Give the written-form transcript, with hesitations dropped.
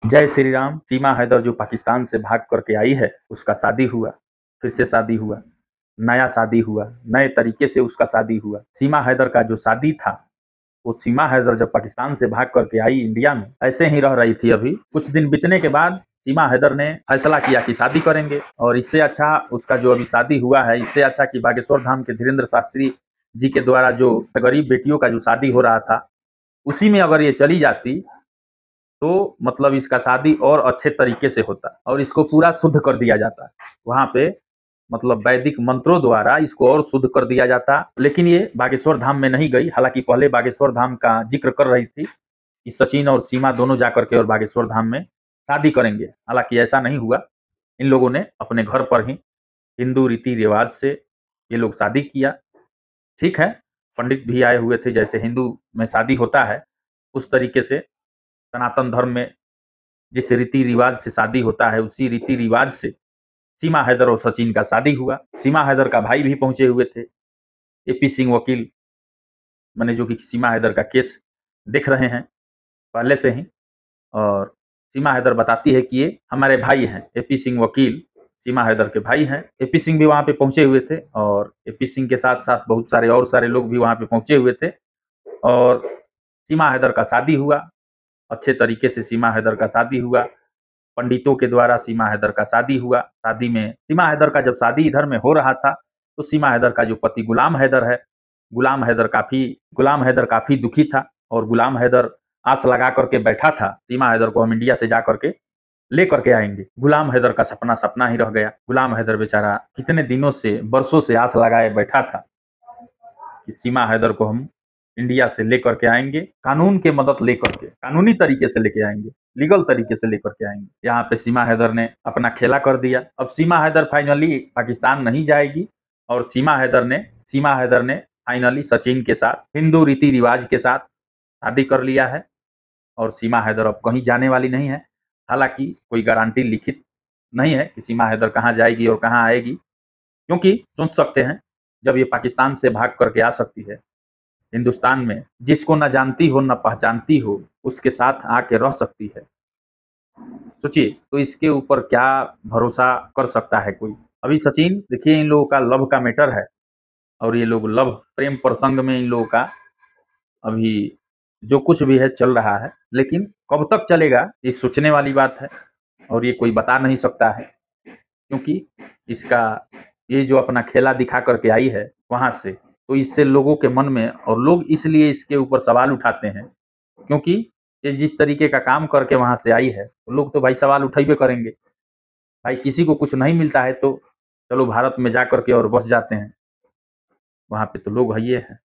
जय श्री राम। सीमा हैदर जो पाकिस्तान से भाग करके आई है, उसका शादी हुआ, फिर से शादी हुआ, नया शादी हुआ, नए तरीके से उसका शादी हुआ। सीमा हैदर का जो शादी था, वो सीमा हैदर जब पाकिस्तान से भाग करके आई इंडिया में, ऐसे ही रह रही थी। अभी कुछ दिन बीतने के बाद सीमा हैदर ने फैसला किया कि शादी करेंगे, और इससे अच्छा उसका जो अभी शादी हुआ है, इससे अच्छा कि बागेश्वर धाम के धीरेन्द्र शास्त्री जी के द्वारा जो गरीब बेटियों का जो शादी हो रहा था, उसी में अगर ये चली जाती तो मतलब इसका शादी और अच्छे तरीके से होता और इसको पूरा शुद्ध कर दिया जाता। वहाँ पे मतलब वैदिक मंत्रों द्वारा इसको और शुद्ध कर दिया जाता। लेकिन ये बागेश्वर धाम में नहीं गई। हालांकि पहले बागेश्वर धाम का जिक्र कर रही थी कि सचिन और सीमा दोनों जाकर के और बागेश्वर धाम में शादी करेंगे। हालांकि ऐसा नहीं हुआ। इन लोगों ने अपने घर पर ही हिंदू रीति रिवाज से ये लोग शादी किया। ठीक है, पंडित भी आए हुए थे, जैसे हिंदू में शादी होता है उस तरीके से सनातन धर्म में जिस रीति रिवाज से शादी होता है, उसी रीति रिवाज से सीमा हैदर और सचिन का शादी हुआ। सीमा हैदर का भाई भी पहुंचे हुए थे, एपी सिंह वकील, मैंने जो कि सीमा हैदर का केस देख रहे हैं पहले से ही। और सीमा हैदर बताती है कि ये हमारे भाई हैं। एपी सिंह वकील सीमा हैदर के भाई हैं। एपी सिंह भी वहाँ पे पहुंचे हुए थे, और एपी सिंह के साथ साथ बहुत सारे और सारे लोग भी वहाँ पे पहुंचे हुए थे। और सीमा हैदर का शादी हुआ, अच्छे तरीके से सीमा हैदर का शादी हुआ। पंडितों के द्वारा सीमा हैदर का शादी हुआ। शादी में सीमा हैदर का जब शादी इधर में हो रहा था, तो सीमा हैदर का जो पति गुलाम हैदर है, गुलाम हैदर काफ़ी दुखी था। और गुलाम हैदर आस लगा करके बैठा था, सीमा हैदर को हम इंडिया से जा करके ले करके आएंगे। गुलाम हैदर का सपना सपना ही रह गया। गुलाम हैदर बेचारा कितने दिनों से, बरसों से आस लगाए बैठा था कि सीमा हैदर को हम इंडिया से लेकर के आएंगे, कानून के मदद लेकर के, कानूनी तरीके से लेके आएंगे, लीगल तरीके से लेकर के आएंगे। यहाँ पे सीमा हैदर ने अपना खेला कर दिया। अब सीमा हैदर फाइनली पाकिस्तान नहीं जाएगी, और सीमा हैदर ने फाइनली सचिन के साथ हिंदू रीति रिवाज के साथ शादी कर लिया है। और सीमा हैदर अब कहीं जाने वाली नहीं है। हालांकि कोई गारंटी लिखित नहीं है कि सीमा हैदर कहाँ जाएगी और कहाँ आएगी, क्योंकि सोच सकते हैं जब ये पाकिस्तान से भाग करके आ सकती है हिंदुस्तान में, जिसको न जानती हो न पहचानती हो, उसके साथ आके रह सकती है। सोचिए, तो इसके ऊपर क्या भरोसा कर सकता है कोई। अभी सचिन देखिए, इन लोगों का लव का मैटर है, और ये लोग लव प्रेम प्रसंग में इन लोगों का अभी जो कुछ भी है चल रहा है। लेकिन कब तक चलेगा ये सोचने वाली बात है, और ये कोई बता नहीं सकता है, क्योंकि इसका ये जो अपना खेला दिखा करके आई है वहां से, तो इससे लोगों के मन में, और लोग इसलिए इसके ऊपर सवाल उठाते हैं क्योंकि ये जिस तरीके का काम करके वहां से आई है, तो लोग तो भाई सवाल उठाइबे करेंगे। भाई किसी को कुछ नहीं मिलता है तो चलो भारत में जा करके और बस जाते हैं, वहां पे तो लोग है ये है।